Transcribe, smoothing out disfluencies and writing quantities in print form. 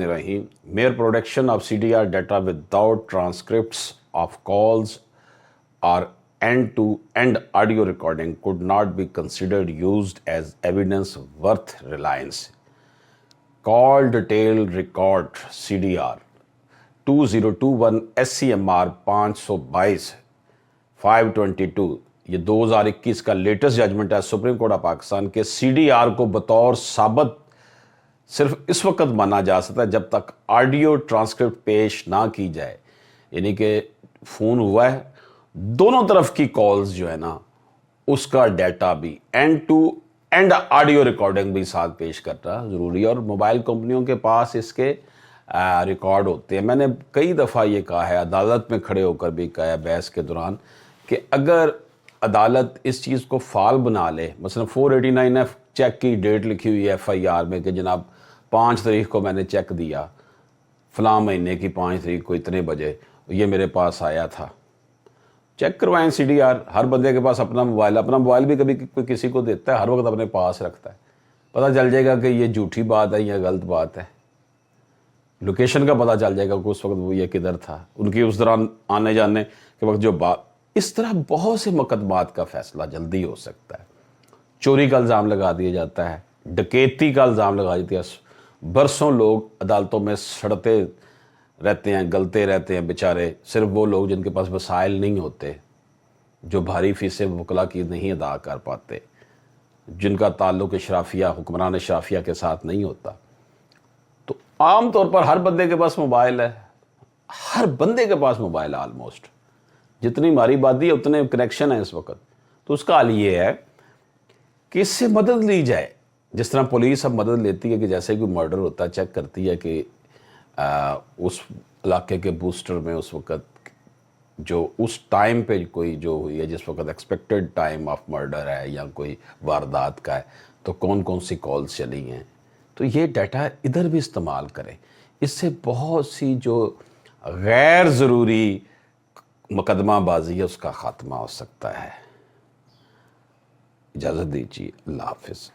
Rahim. Mere production of CDR data without transcripts of calls or end-to-end audio recording could not be considered used as evidence worth reliance. Call detail record CDR 2021 SCMR 522 522, یہ 2021 کا latest judgment ہے supreme court of Pakistan کے. CDR کو بطور ثابت صرف اس وقت مانا جا سکتا ہے جب تک آڈیو ٹرانسکرپٹ پیش نہ کی جائے. یعنی کہ فون ہوا ہے، دونوں طرف کی کالز جو ہے نا اس کا ڈیٹا بھی end to end audio recording بھی ساتھ پیش کرنا ضروری ہے. اور موبائل کمپنیوں کے پاس اس کے ریکارڈ ہوتے ہیں. میں نے کئی دفعہ یہ کہا ہے، عدالت میں کھڑے ہو کر بھی کہا ہے بحث کے دوران، کہ اگر عدالت اس چیز کو فعال بنا لے، مثلا 489F چیک کی ڈیٹ لکھی ہوئی ہے FIR میں کہ جناب 5 تاریخ کو میں نے چیک دیا، فلاں مہینے کی 5 تاریخ کو اتنے بجے یہ میرے پاس آیا تھا. چیک کروائیں CDR. ہر بندے کے پاس اپنا موبائل بھی کبھی کوئی کسی کو دیتا ہے، ہر وقت اپنے پاس رکھتا ہے. پتہ چل جائے گا کہ یہ جھوٹی بات ہے یا غلط بات ہے. لوکیشن کا پتہ چل جائے گا کہ اس وقت وہ یہ کدھر تھا، ان کی اس دوران آنے جانے کے وقت جو بات. اس طرح بہت سے مقدمات کا فیصلہ جلدی ہو سکتا ہے. چوری کا الزام لگا دیا جاتا ہے، ڈکیتی کا الزام لگا دیا. برسوں لوگ عدالتوں میں سڑتے رہتے ہیں، گلتے رہتے ہیں بیچارے. صرف وہ لوگ جن کے پاس وسائل نہیں ہوتے، جو بھاری فیسیں وکلا کی نہیں ادا کر پاتے، جن کا تعلق اشرافیہ حکمران اشرافیہ کے ساتھ نہیں ہوتا. تو عام طور پر ہر بندے کے پاس موبائل ہے، ہر بندے کے پاس موبائل ہے آلموسٹ. جتنی ہماری آبادی ہے اتنے کنیکشن ہیں اس وقت. تو اس کا حل یہ ہے کہ اس سے مدد لی جائے. جس طرح پولیس اب مدد لیتی ہے کہ جیسے کوئی مرڈر ہوتا ہے چیک کرتی ہے کہ اس علاقے کے بوسٹر میں اس وقت جو اس ٹائم پہ کوئی جو ہوئی ہے، جس وقت ایکسپیکٹڈ ٹائم آف مرڈر ہے یا کوئی واردات کا ہے، تو کون کون سی کالز چلی ہیں. تو یہ ڈیٹا ادھر بھی استعمال کریں. اس سے بہت سی جو غیر ضروری مقدمہ بازی ہے اس کا خاتمہ ہو سکتا ہے. اجازت دیجیے، اللہ حافظ.